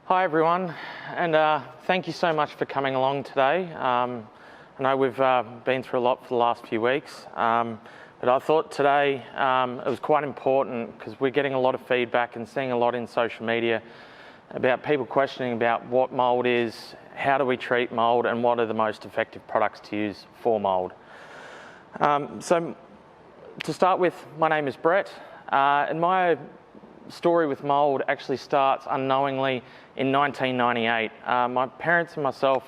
Hi everyone, and thank you so much for coming along today. I know we've been through a lot for the last few weeks, but I thought today it was quite important because we're getting a lot of feedback and seeing a lot in social media about people questioning about what mould is, how do we treat mould, and what are the most effective products to use for mould. So to start with, my name is Brett, and my story with mould actually starts unknowingly in 1998. My parents and myself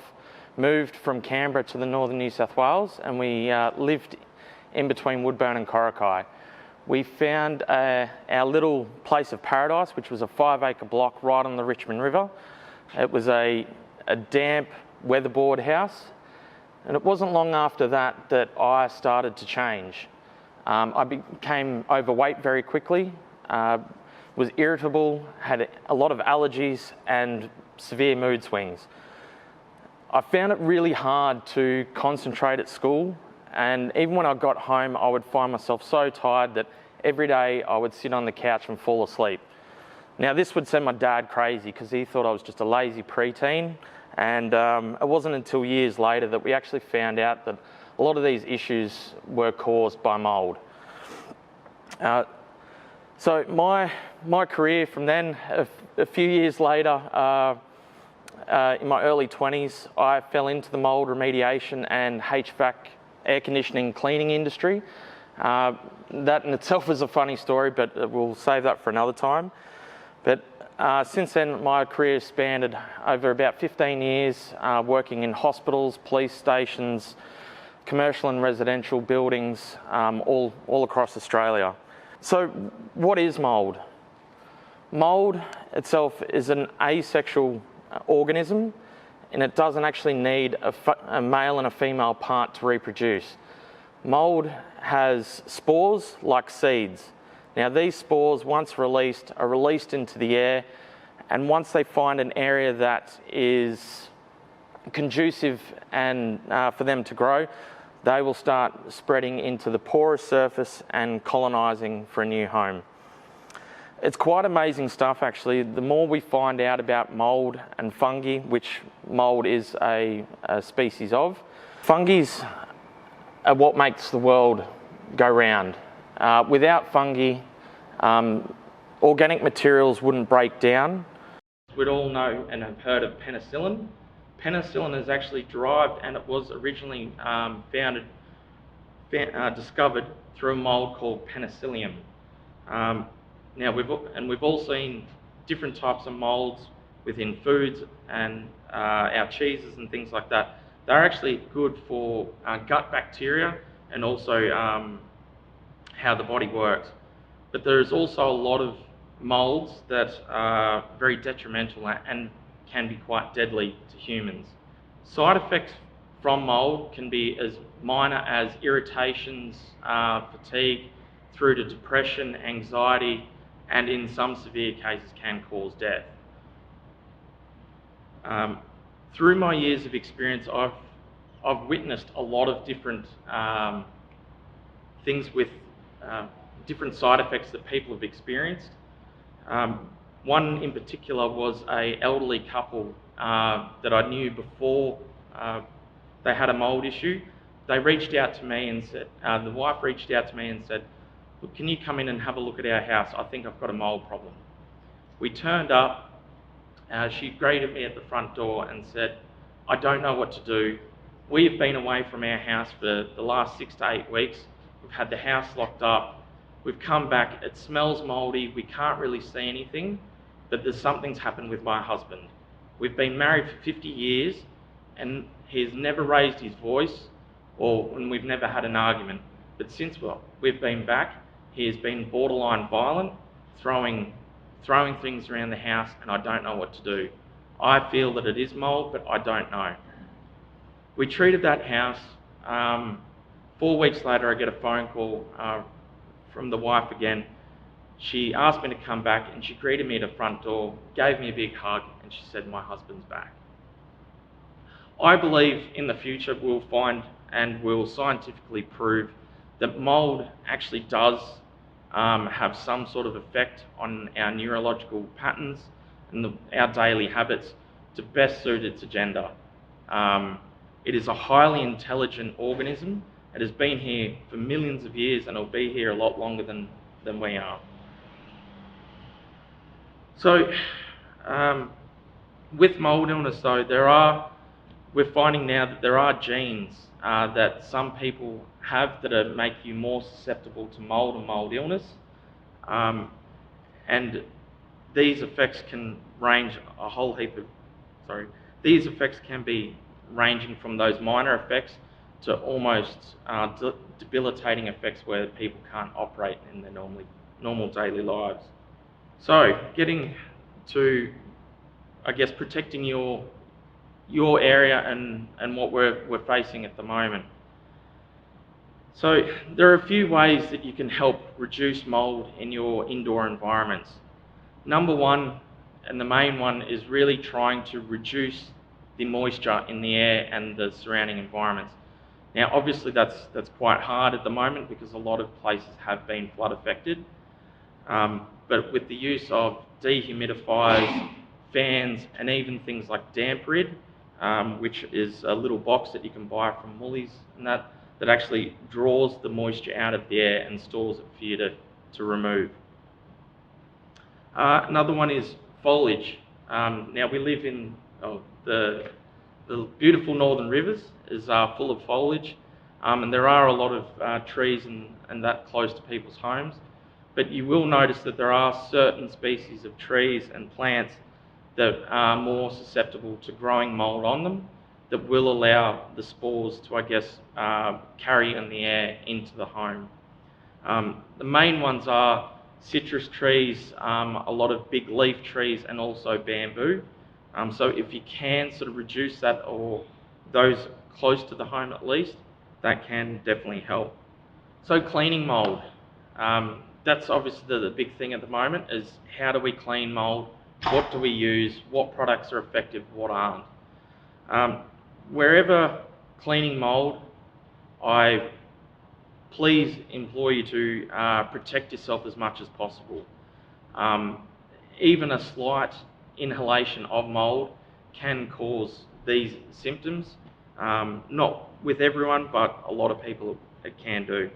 moved from Canberra to the northern New South Wales, and we lived in between Woodburn and Coraki. We found our little place of paradise, which was a 5-acre block right on the Richmond River. It was a damp weatherboard house, and it wasn't long after that that I started to change. I became overweight very quickly, was irritable, had a lot of allergies and severe mood swings. I found it really hard to concentrate at school, and even when I got home I would find myself so tired that every day I would sit on the couch and fall asleep. Now this would send my dad crazy because he thought I was just a lazy preteen, and it wasn't until years later that we actually found out that a lot of these issues were caused by mould. So my career from then, a few years later, in my early 20s, I fell into the mould remediation and HVAC, air conditioning, cleaning industry. That in itself is a funny story, but we'll save that for another time. But since then, my career spanned over about 15 years, working in hospitals, police stations, commercial and residential buildings, all across Australia. So what is mould? Mould itself is an asexual organism, and it doesn't actually need a male and a female part to reproduce. Mould has spores like seeds. Now these spores, once released, are released into the air, and once they find an area that is conducive and for them to grow, they will start spreading into the porous surface and colonising for a new home. It's quite amazing stuff actually. The more we find out about mould and fungi, which mould is a species of, fungi are what makes the world go round. Without fungi, organic materials wouldn't break down. We'd all know and have heard of penicillin. Penicillin is actually derived, and it was originally discovered through a mould called penicillium. Now we've all seen different types of moulds within foods and our cheeses and things like that. They're actually good for gut bacteria and also how the body works. But there's also a lot of moulds that are very detrimental and can be quite deadly to humans. Side effects from mould can be as minor as irritations, fatigue, through to depression, anxiety, and in some severe cases can cause death. Through my years of experience, I've witnessed a lot of different things with different side effects that people have experienced. One in particular was an elderly couple that I knew before they had a mould issue. They reached out to me and said, the wife reached out to me and said, "Look, can you come in and have a look at our house? I think I've got a mould problem." We turned up, she greeted me at the front door and said, "I don't know what to do. We have been away from our house for the last 6 to 8 weeks. We've had the house locked up. We've come back, it smells mouldy, we can't really see anything, but something's happened with my husband. We've been married for 50 years and he's never raised his voice and we've never had an argument. But since we've been back, he has been borderline violent, throwing things around the house, and I don't know what to do. I feel that it is mould, but I don't know." We treated that house. 4 weeks later, I get a phone call from the wife again. She asked me to come back and she greeted me at the front door, gave me a big hug, and she said, "My husband's back." I believe in the future we'll find and we'll scientifically prove that mould actually does have some sort of effect on our neurological patterns, and our daily habits to best suit its agenda. It is a highly intelligent organism. It has been here for millions of years and it'll be here a lot longer than we are. So, with mould illness though, we're finding now that there are genes that some people have that make you more susceptible to mould and mould illness. And these effects can range a whole heap of, these effects can be ranging from those minor effects to almost debilitating effects where people can't operate in their normal daily lives. So, getting to, I guess, protecting your area and what we're facing at the moment. So there are a few ways that you can help reduce mould in your indoor environments. Number one, and the main one, is really trying to reduce the moisture in the air and the surrounding environments. Now obviously that's quite hard at the moment because a lot of places have been flood affected. But with the use of dehumidifiers, fans, and even things like damp rid, which is a little box that you can buy from Woolies and that actually draws the moisture out of the air and stores it for you to remove. Another one is foliage. Now we live in the beautiful northern rivers is full of foliage, and there are a lot of trees and that close to people's homes. But you will notice that there are certain species of trees and plants that are more susceptible to growing mould on them that will allow the spores to, I guess, carry in the air into the home. The main ones are citrus trees, a lot of big leaf trees, and also bamboo. So if you can sort of reduce that, or those close to the home at least, that can definitely help. So cleaning mould. That's obviously the big thing at the moment, is how do we clean mould? What do we use? What products are effective? What aren't? Wherever cleaning mould, I please implore you to protect yourself as much as possible. Even a slight inhalation of mould can cause these symptoms. Not with everyone, but a lot of people it can do.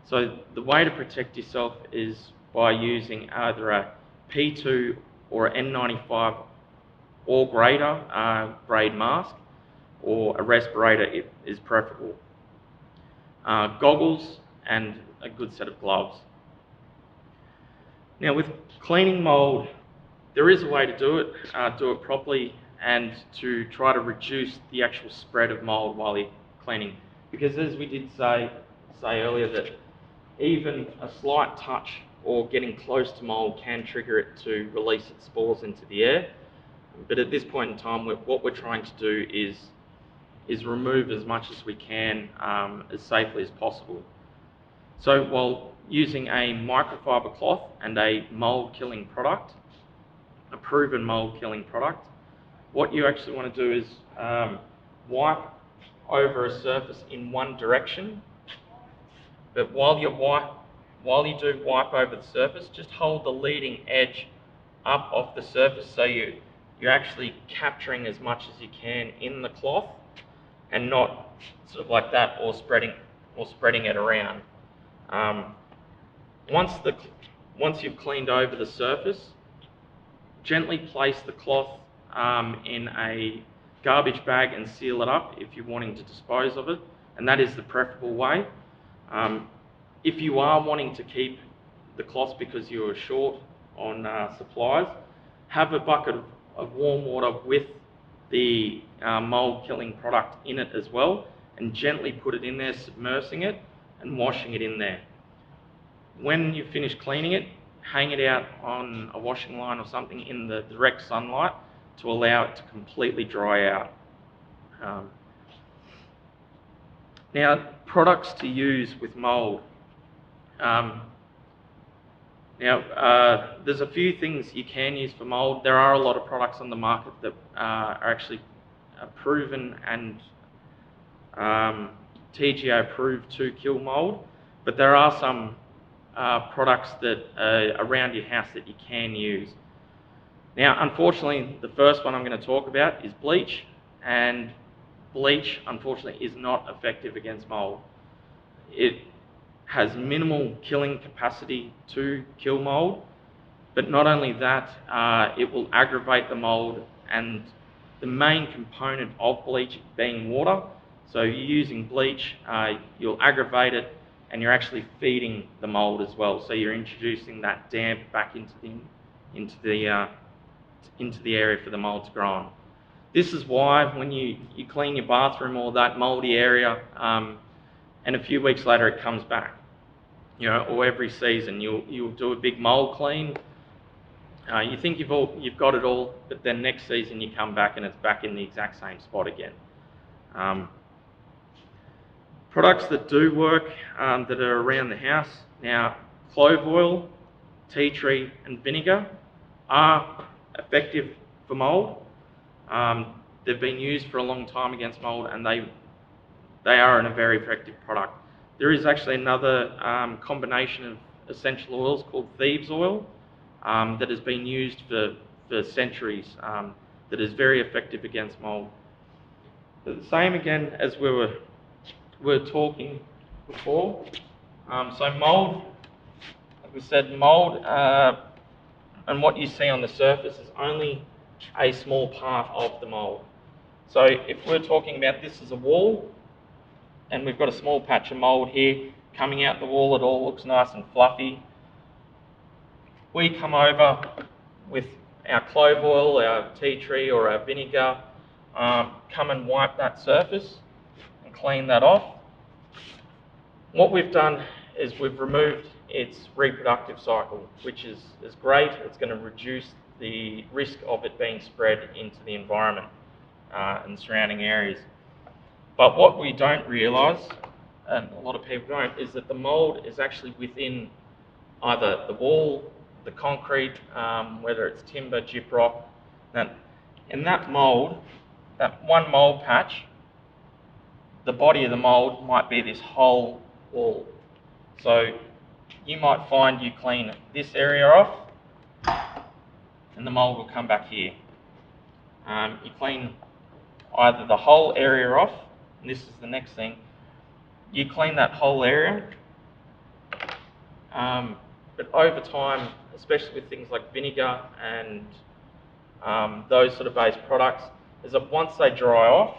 So the way to protect yourself is by using either a P2 or an N95 or greater grade mask, or a respirator is preferable. Goggles and a good set of gloves. Now with cleaning mould, there is a way to do it properly, and to try to reduce the actual spread of mould while you're cleaning. Because as we did say earlier, that even a slight touch or getting close to mould can trigger it to release its spores into the air. But at this point in time, what we're trying to do is remove as much as we can as safely as possible. So while using a microfiber cloth and a mould killing product, a proven mould killing product, what you actually want to do is wipe over a surface in one direction. But while you do wipe over the surface, just hold the leading edge up off the surface, so you're actually capturing as much as you can in the cloth, and not sort of like that, or spreading it around. Once you've cleaned over the surface, gently place the cloth in a garbage bag and seal it up if you're wanting to dispose of it, and that is the preferable way. If you are wanting to keep the cloth because you're short on supplies, have a bucket of warm water with the mould killing product in it as well, and gently put it in there, submersing it and washing it in there. When you finish cleaning it, hang it out on a washing line or something in the direct sunlight to allow it to completely dry out. Now, products to use with mould. There's a few things you can use for mould. There are a lot of products on the market that are actually proven and TGA approved to kill mould, but there are some products that are around your house that you can use. Now, unfortunately, the first one I'm going to talk about is bleach, and bleach, unfortunately, is not effective against mould. It has minimal killing capacity to kill mould, but not only that, it will aggravate the mould, and the main component of bleach being water. So you're using bleach, you'll aggravate it, and you're actually feeding the mould as well. So you're introducing that damp back into the area for the mould to grow on. This is why when you clean your bathroom or that mouldy area, and a few weeks later it comes back, or every season you'll do a big mould clean. You think you've got it all, but then next season you come back and it's back in the exact same spot again. Products that do work that are around the house. Now, clove oil, tea tree and vinegar are effective for mould. They've been used for a long time against mould, and they are a very effective product. There is actually another combination of essential oils called thieves oil that has been used for centuries, that is very effective against mould. But the same again as we were talking before. So mould, like we said, mould and what you see on the surface is only a small part of the mould. So if we're talking about this as a wall, and we've got a small patch of mould here coming out the wall, it all looks nice and fluffy. We come over with our clove oil, our tea tree or our vinegar, come and wipe that surface and clean that off. What we've done is we've removed its reproductive cycle, which is great. It's going to reduce the risk of it being spread into the environment and surrounding areas. But what we don't realise, and a lot of people don't, is that the mould is actually within either the wall, the concrete, whether it's timber, gyprock. In that mould, that one mould patch, the body of the mould might be this whole wall. So you might find you clean this area off and the mould will come back here. You clean either the whole area off, and this is the next thing, you clean that whole area, but over time, especially with things like vinegar and those sort of base products, is that once they dry off,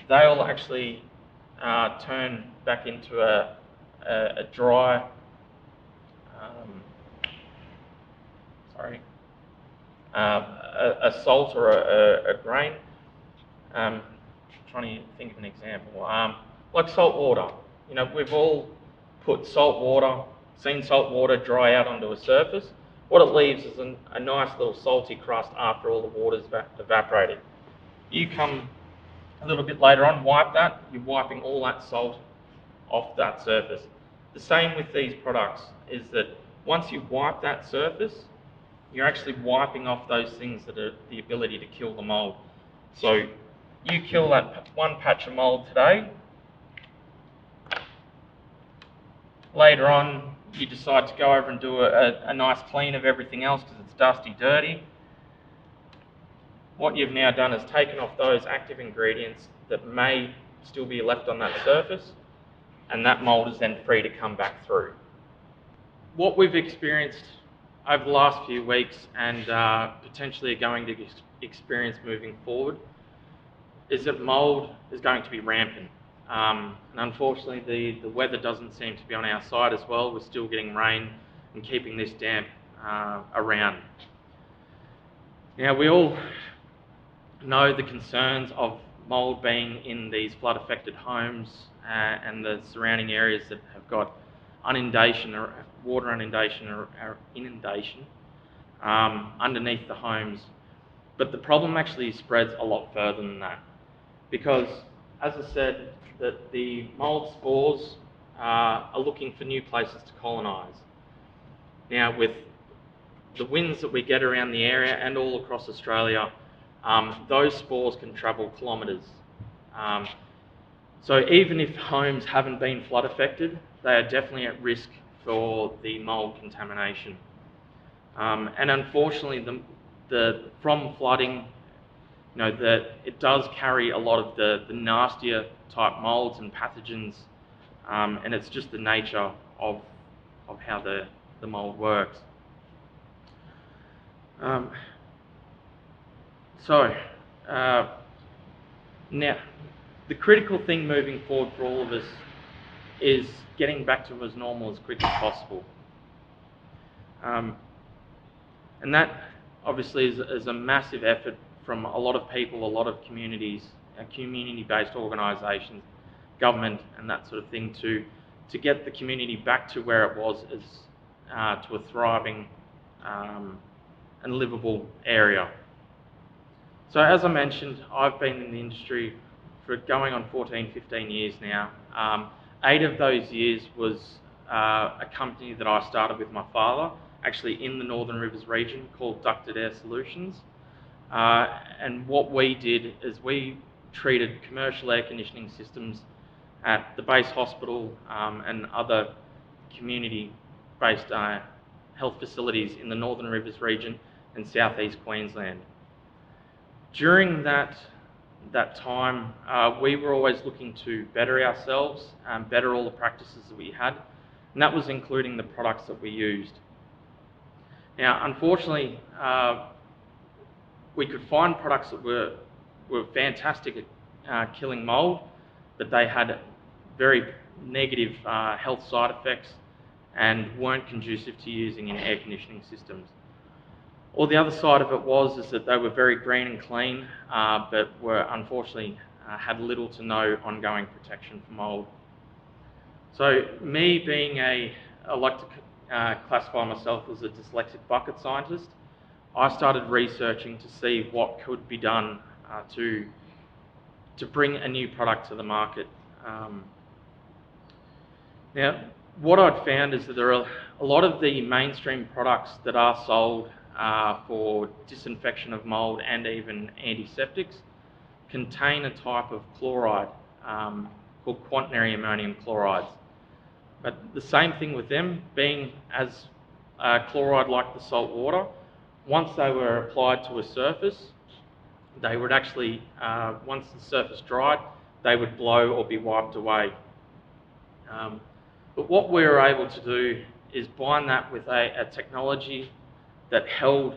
they'll actually turn back into a dry, a salt or a grain. Trying to think of an example. Like salt water. We've all put salt water, seen salt water dry out onto a surface. What it leaves is a nice little salty crust after all the water's evaporated. You come a little bit later on, wipe that, you're wiping all that salt off that surface. The same with these products is that once you wipe that surface, you're actually wiping off those things that are the ability to kill the mould. So you kill that one patch of mould today, later on you decide to go over and do a nice clean of everything else because it's dusty, dirty. What you've now done is taken off those active ingredients that may still be left on that surface, and that mould is then free to come back through. What we've experienced over the last few weeks and potentially are going to experience moving forward is that mould is going to be rampant. And unfortunately the weather doesn't seem to be on our side as well. We're still getting rain and keeping this damp around. Now we all know the concerns of mould being in these flood affected homes and the surrounding areas that have got inundation or water inundation or inundation underneath the homes. But the problem actually spreads a lot further than that, because as I said, that the mould spores are looking for new places to colonise. Now with the winds that we get around the area and all across Australia, those spores can travel kilometres. So even if homes haven't been flood affected, they are definitely at risk for the mould contamination. And unfortunately, from flooding, that it does carry a lot of the nastier type molds and pathogens, and it's just the nature of how the mold works. Now, the critical thing moving forward for all of us is getting back to as normal as quick as possible. And that obviously is a massive effort from a lot of people, a lot of communities, community-based organisations, government and that sort of thing to get the community back to where it was to a thriving and livable area. So as I mentioned, I've been in the industry for going on 14, 15 years now. 8 of those years was a company that I started with my father, actually in the Northern Rivers region, called Ducted Air Solutions. And what we did is we treated commercial air conditioning systems at the base hospital and other community-based health facilities in the Northern Rivers region and southeast Queensland. During that time, we were always looking to better ourselves, better all the practices that we had, and that was including the products that we used. Now, unfortunately, we could find products that were fantastic at killing mold, but they had very negative health side effects and weren't conducive to using in air conditioning systems. Or the other side of it is that they were very green and clean, but were unfortunately had little to no ongoing protection from mold. So me being I like to classify myself as a dyslexic bucket scientist, I started researching to see what could be done to bring a new product to the market. Now, what I'd found is that there are a lot of the mainstream products that are sold for disinfection of mold and even antiseptics contain a type of chloride called quaternary ammonium chlorides. But the same thing with them, being as chloride like the salt water, once they were applied to a surface, they would actually, once the surface dried, they would blow or be wiped away. But what we were able to do is bind that with a technology that held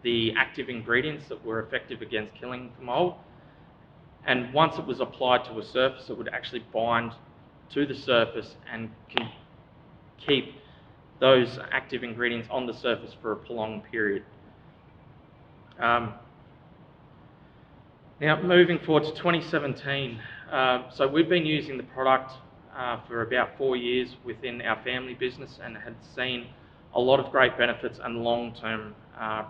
the active ingredients that were effective against killing the mold, and once it was applied to a surface, it would actually bind to the surface and can keep those active ingredients on the surface for a prolonged period. Now, moving forward to 2017, so we've been using the product for about 4 years within our family business and had seen a lot of great benefits and long-term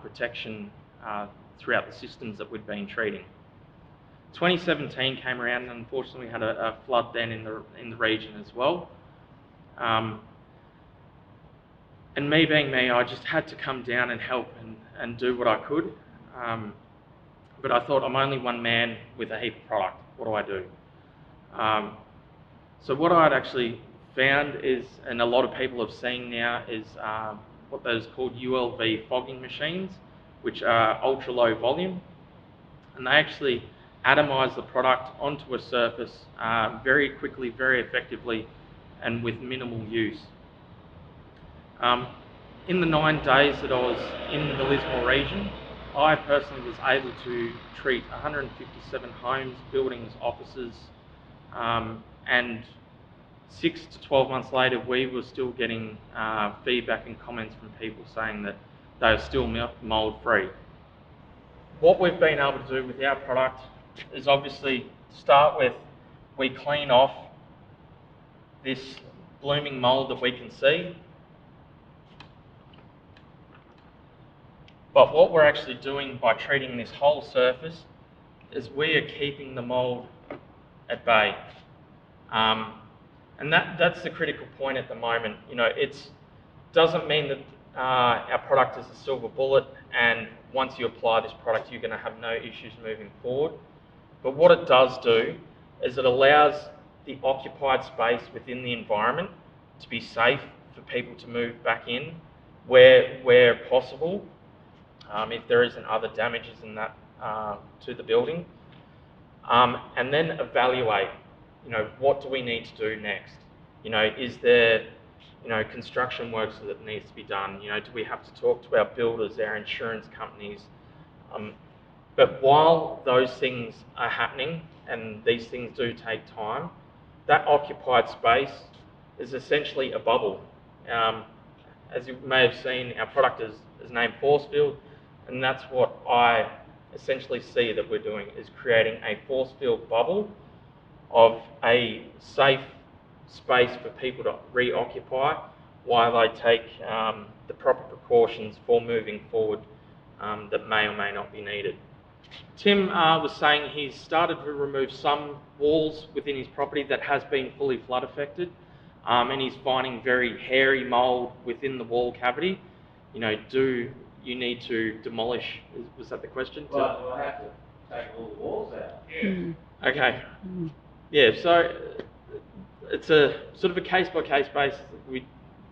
protection throughout the systems that we'd been treating. 2017 came around and unfortunately we had a flood then in the region as well. And me being me, I just had to come down and help and do what I could. But I thought, I'm only one man with a heap of product. What do I do? So what I'd actually found is, and a lot of people have seen now, is what those called ULV fogging machines, which are ultra low volume. And they actually atomise the product onto a surface very quickly, very effectively, and with minimal use. In the 9 days that I was in the Lismore region, I personally was able to treat 157 homes, buildings, offices, and 6 to 12 months later, we were still getting feedback and comments from people saying that they are still mold-free. What we've been able to do with our product is obviously start with, we clean off this blooming mold that we can see. But what we're actually doing by treating this whole surface is we are keeping the mold at bay. And that's the critical point at the moment. It doesn't mean that our product is a silver bullet and once you apply this product you're going to have no issues moving forward. But what it does do is it allows the occupied space within the environment to be safe for people to move back in where possible. if there isn't other damages in that to the building, and then evaluate, what do we need to do next? Is there, construction works that needs to be done? Do we have to talk to our builders, our insurance companies? But while those things are happening, and these things do take time, that occupied space is essentially a bubble. As you may have seen, our product is named Forcefield, and that's what I essentially see that we're doing, is creating a Forcefield bubble of a safe space for people to reoccupy while they take the proper precautions for moving forward that may or may not be needed. Tim was saying he's started to remove some walls within his property that has been fully flood affected, and he's finding very hairy mould within the wall cavity. Do you need to demolish? Was that the question? Well, do I have to take all the walls out? Yeah. Okay. Yeah, so it's a sort of a case-by-case basis.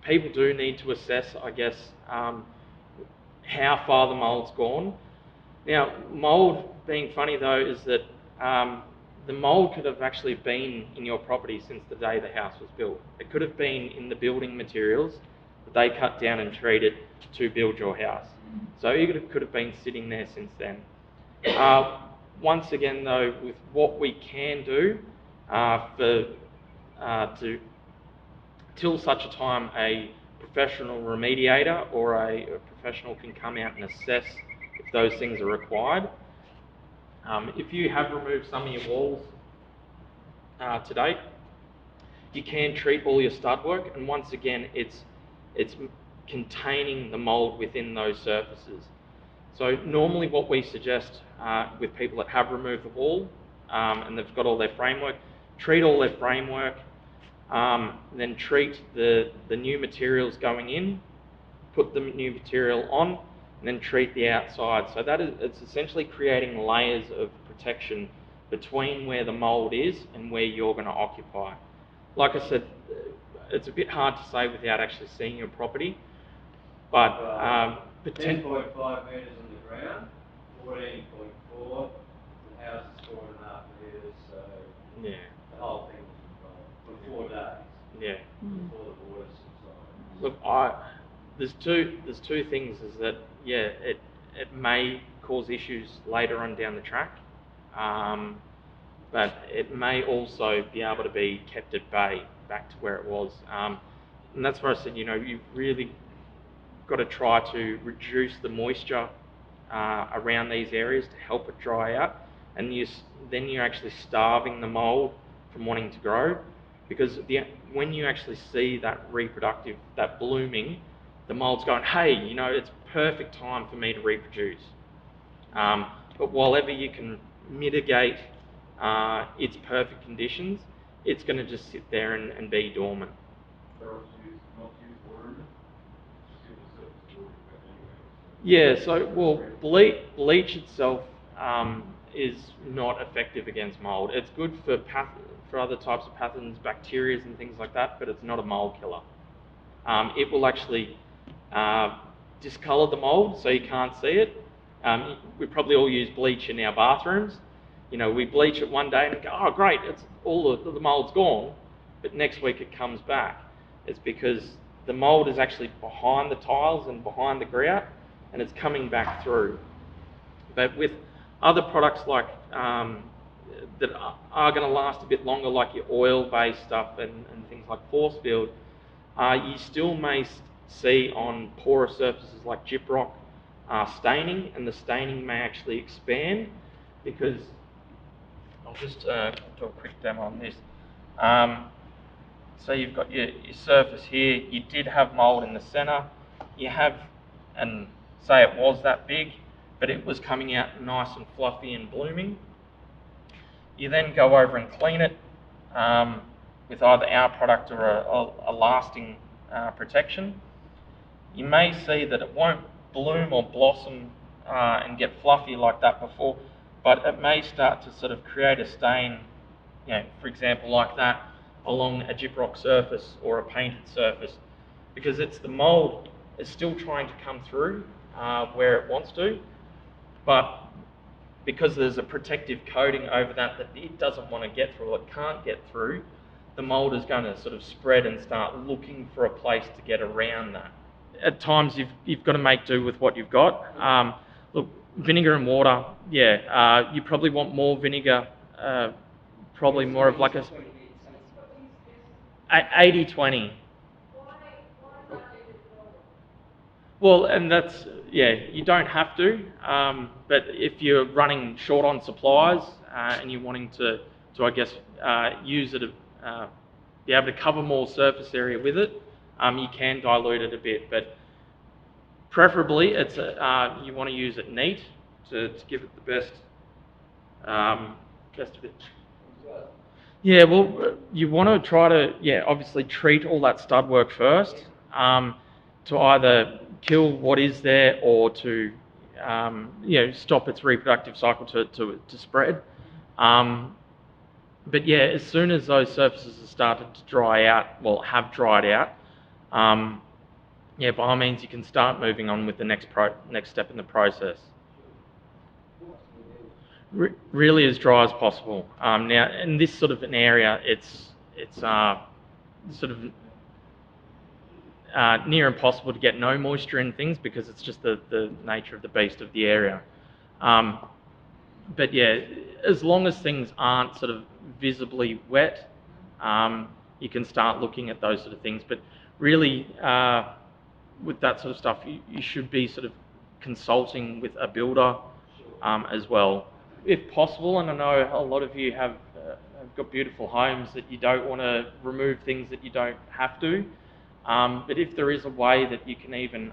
People do need to assess, I guess, how far the mould's gone. Now, mould being funny though is that the mould could have actually been in your property since the day the house was built. It could have been in the building materials that they cut down and treated to build your house. So it could have been sitting there since then. Once again though, with what we can do till such a time a professional remediator or a professional can come out and assess if those things are required. If you have removed some of your walls to date, you can treat all your stud work, and once again it's containing the mould within those surfaces. So normally what we suggest with people that have removed the wall and they've got all their framework, treat all their framework, then treat the new materials going in, put the new material on, and then treat the outside. So it's essentially creating layers of protection between where the mould is and where you're going to occupy. Like I said, it's a bit hard to say without actually seeing your property, but 10.5 metres on the ground, 14.4, the house is 4.5 metres, so yeah, the whole thing was for 4 days. Yeah. Before the water subsides. Look, there's two things, is that it may cause issues later on down the track, but it may also be able to be kept at bay back to where it was, and that's where I said you've really got to try to reduce the moisture around these areas to help it dry out, and then you're actually starving the mould from wanting to grow, because when you actually see that blooming, the mould's going, hey, it's perfect time for me to reproduce. But while ever you can mitigate its perfect conditions, it's going to just sit there and be dormant. Yeah, so bleach itself is not effective against mould. It's good for other types of pathogens, bacteria and things like that, but it's not a mould killer. It will actually discolour the mould so you can't see it. We probably all use bleach in our bathrooms. We bleach it one day and go, oh great, it's all the mould's gone, but next week it comes back. It's because the mould is actually behind the tiles and behind the grout, and it's coming back through. But with other products like that are going to last a bit longer, like your oil-based stuff and things like Forcefield, you still may see on porous surfaces like gyprock staining, and the staining may actually expand, because I'll just do a quick demo on this. So you've got your surface here, you did have mould in the centre, you have, and say it was that big, but it was coming out nice and fluffy and blooming. You then go over and clean it with either our product or a lasting protection. You may see that it won't bloom or blossom and get fluffy like that before, but it may start to sort of create a stain, for example like that, along a gyprock surface or a painted surface, because it's the mould is still trying to come through where it wants to, but because there's a protective coating over that it doesn't want to get through, or it can't get through, the mould is going to sort of spread and start looking for a place to get around that. At times you've got to make do with what you've got. Look, vinegar and water, yeah, you probably want more vinegar, probably more of like a 80-20. Well, and that's, yeah, you don't have to, but if you're running short on supplies and you're wanting to I guess, use it, be able to cover more surface area with it, you can dilute it a bit, but preferably it's you want to use it neat to give it the best of it. Yeah, well, you want to try to, obviously treat all that stud work first, to either kill what is there or to, stop its reproductive cycle to spread. But yeah, as soon as those surfaces have started to dry out, well, have dried out, by all means, you can start moving on with the next step in the process. Really as dry as possible. Now, in this sort of an area, it's sort of near impossible to get no moisture in things because it's just the nature of the beast of the area. But yeah, as long as things aren't sort of visibly wet, you can start looking at those sort of things. But really, with that sort of stuff, you should be sort of consulting with a builder as well, if possible. And I know a lot of you have got beautiful homes that you don't want to remove things that you don't have to. But if there is a way that you can even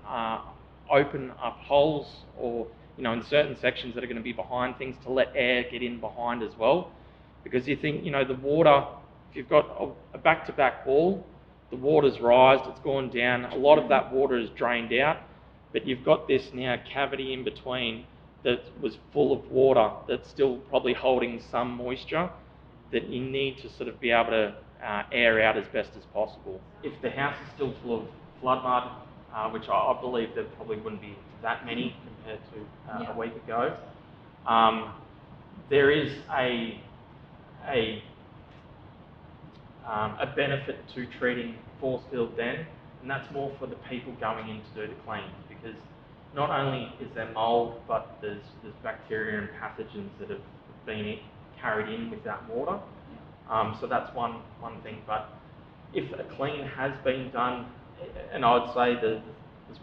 open up holes, or in certain sections that are going to be behind things, to let air get in behind as well, because you think the water, if you've got a back-to-back wall, the water's rised, it's gone down, a lot of that water is drained out, but you've got this now cavity in between that was full of water that's still probably holding some moisture that you need to sort of be able to air out as best as possible. If the house is still full of flood mud, which I believe there probably wouldn't be that many compared to a week ago, there is a benefit to treating Forcefield then, and that's more for the people going in to do the clean, because not only is there mould, but there's bacteria and pathogens that have been carried in with that water. So that's one thing. But if a clean has been done, and I would say there's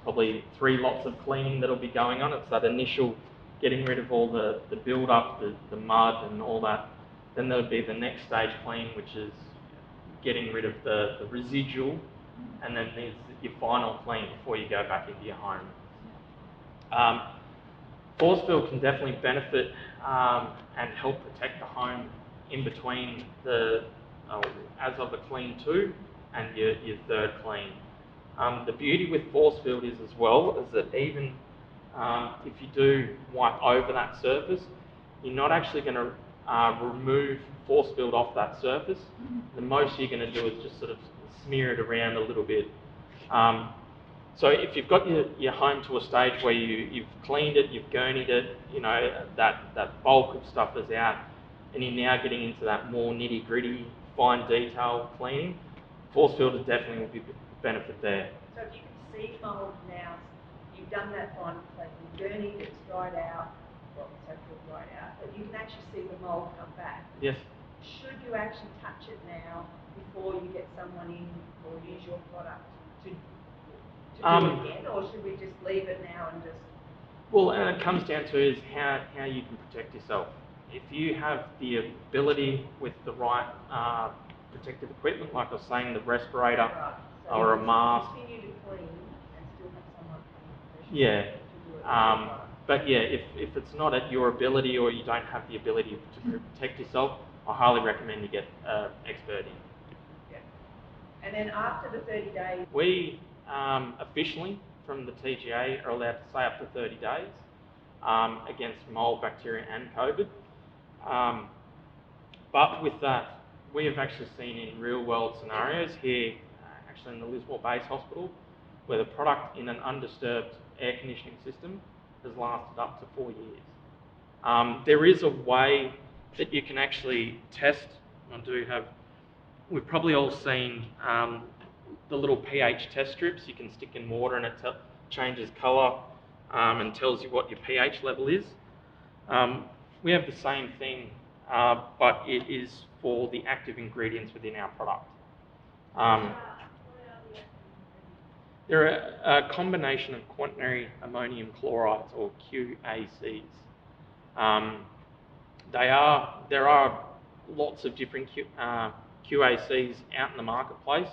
probably 3 lots of cleaning that'll be going on. It's that initial getting rid of all the build-up, the mud and all that. Then there'll be the next stage clean, which is getting rid of the residual, and then there's your final clean before you go back into your home. Forcefield can definitely benefit and help protect the home in between as of the clean 2 and your third clean. The beauty with Forcefield is as well is that even if you do wipe over that surface, you're not actually going to remove Forcefield off that surface. The most you're going to do is just sort of smear it around a little bit. So if you've got your home to a stage where you've cleaned it, you've gurneyed it, that bulk of stuff is out, and you're now getting into that more nitty-gritty, fine detail cleaning, Forcefield definitely will be a benefit there. So if you can see mould now, you've done that final clean, you've gurneyed, it's dried out, well, so-called dried out, but you can actually see the mould come back. Yes. Should you actually touch it now before you get someone in or use your product to do it again, or should we just leave it now and just... Well, and it comes down to is how you can protect yourself. If you have the ability with the right protective equipment, like I was saying, the respirator, right. So or a mask. Continue to clean and still have someone come in. Yeah. To do it. But yeah, if it's not at your ability, or you don't have the ability to protect yourself, I highly recommend you get expert in. Yeah. And then after the 30 days... We officially, from the TGA, are allowed to say up to 30 days against mould, bacteria and COVID. But with that, we have actually seen in real world scenarios here, actually in the Lismore Base Hospital, where the product in an undisturbed air conditioning system has lasted up to 4 years. There is a way that you can actually test. We've probably all seen the little pH test strips you can stick in water and it changes colour and tells you what your pH level is. We have the same thing, but it is for the active ingredients within our product. They're a combination of quaternary ammonium chlorides, or QACs. There are lots of different QACs out in the marketplace.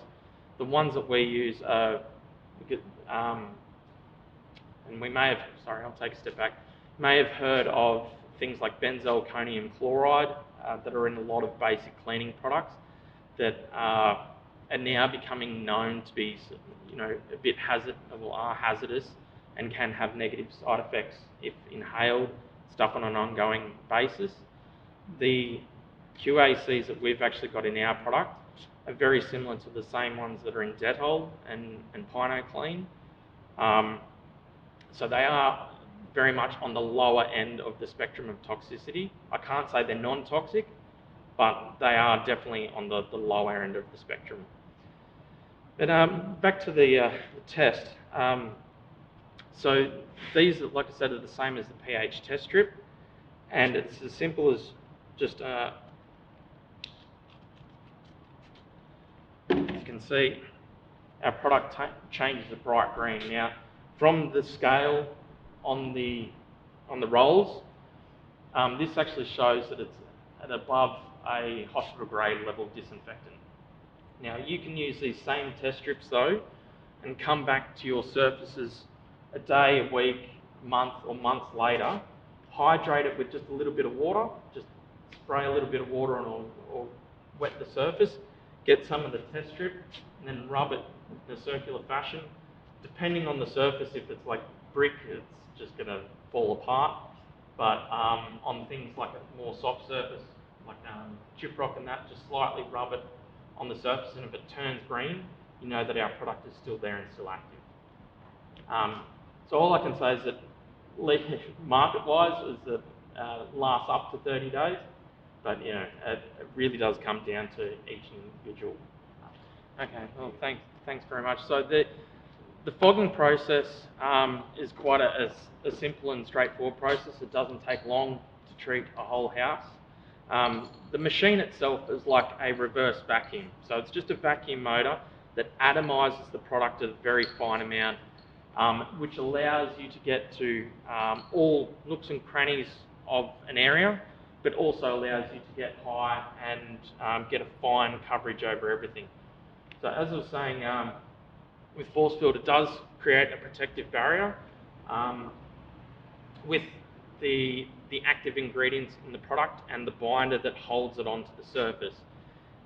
The ones that we use are, and we may have, sorry, I'll take a step back, may have heard of things like benzalkonium chloride that are in a lot of basic cleaning products that are now becoming known to be, a bit hazardous and can have negative side effects if inhaled, stuff on an ongoing basis. The QACs that we've actually got in our product are very similar to the same ones that are in Dettol and Pino Clean. So they are very much on the lower end of the spectrum of toxicity. I can't say they're non-toxic, but they are definitely on the lower end of the spectrum. But back to the test. So these, like I said, are the same as the pH test strip, and it's as simple as just, you can see our product changes a bright green. Now, from the scale on the rolls, this actually shows that it's at above a hospital grade level of disinfectant. Now, you can use these same test strips though and come back to your surfaces a day, a week, month or months later, hydrate it with just a little bit of water, just spray a little bit of water on or wet the surface, get some of the test strip and then rub it in a circular fashion. Depending on the surface, if it's like brick, it's just going to fall apart. But on things like a more soft surface, like gyprock and that, just slightly rub it on the surface, and if it turns green, you know that our product is still there and still active. So all I can say is that market-wise is that lasts up to 30 days, but it really does come down to each individual. Okay, well thanks very much. So the fogging process is quite a simple and straightforward process. It doesn't take long to treat a whole house. The machine itself is like a reverse vacuum. So it's just a vacuum motor that atomizes the product at a very fine amount, which allows you to get to all nooks and crannies of an area, but also allows you to get high and get a fine coverage over everything. So as I was saying, with Forcefield, it does create a protective barrier with the active ingredients in the product and the binder that holds it onto the surface.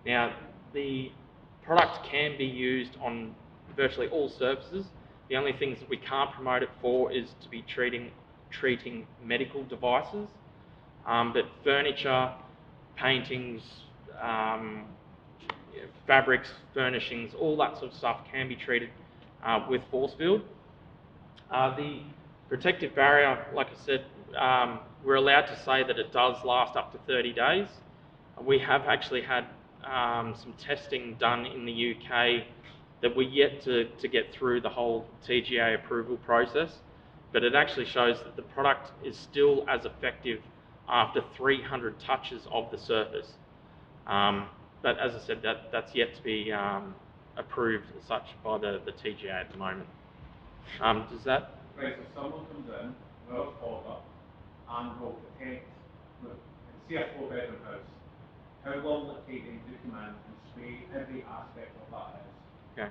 Now, the product can be used on virtually all surfaces. The only things that we can't promote it for is to be treating medical devices, but furniture, paintings, fabrics, furnishings, all that sort of stuff can be treated with Forcefield. The protective barrier, like I said, we're allowed to say that it does last up to 30 days. We have actually had some testing done in the UK that we're yet to get through the whole TGA approval process, but it actually shows that the product is still as effective after 300 touches of the surface. But as I said, that's yet to be approved as such by the TGA at the moment. Does that? Right, so someone comes in with a fogger and will protect, say a 4-bedroom house. How long will it take them to come in and spray every aspect of that house? Okay.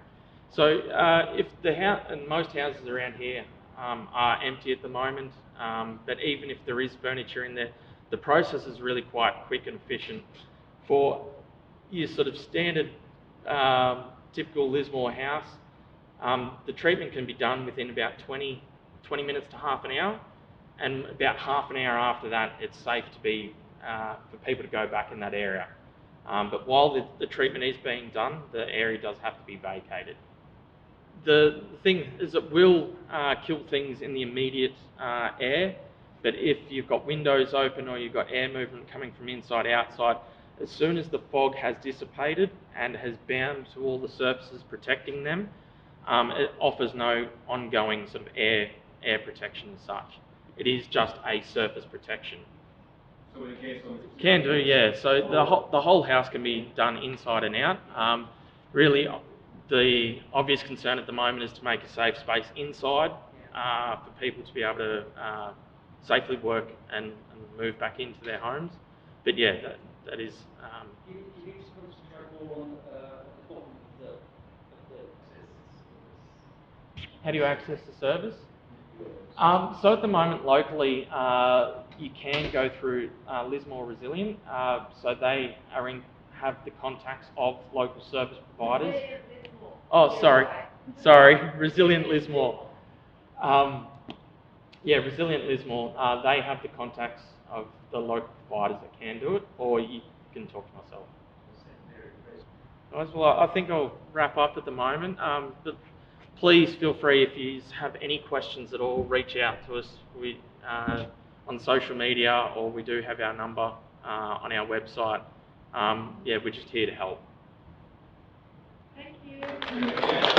So if the house, and most houses around here are empty at the moment, but even if there is furniture in there, the process is really quite quick and efficient. For your sort of standard typical Lismore house, the treatment can be done within about 20 minutes to half an hour, and about half an hour after that it's safe to be for people to go back in that area. But while the treatment is being done, the area does have to be vacated. the thing is it will kill things in the immediate air, but if you've got windows open or you've got air movement coming from inside outside, as soon as the fog has dissipated and has bound to all the surfaces protecting them, it offers no ongoing sort of air protection as such. It is just a surface protection. So in case of Can do, yeah. So the whole house can be done inside and out. Really, the obvious concern at the moment is to make a safe space inside for people to be able to safely work and move back into their homes. But yeah, that is. Can you just concentrate more on the bottom of the How do you access the service? So at the moment, locally, you can go through Lismore Resilient. So they have the contacts of local service providers. Oh, sorry, Resilient Lismore. Yeah, Resilient Lismore. They have the contacts of the local providers that can do it, or you can talk to myself. Guys, well, I think I'll wrap up at the moment. But please feel free, if you have any questions at all, reach out to us on social media, or we do have our number on our website. Yeah, we're just here to help. Thank you.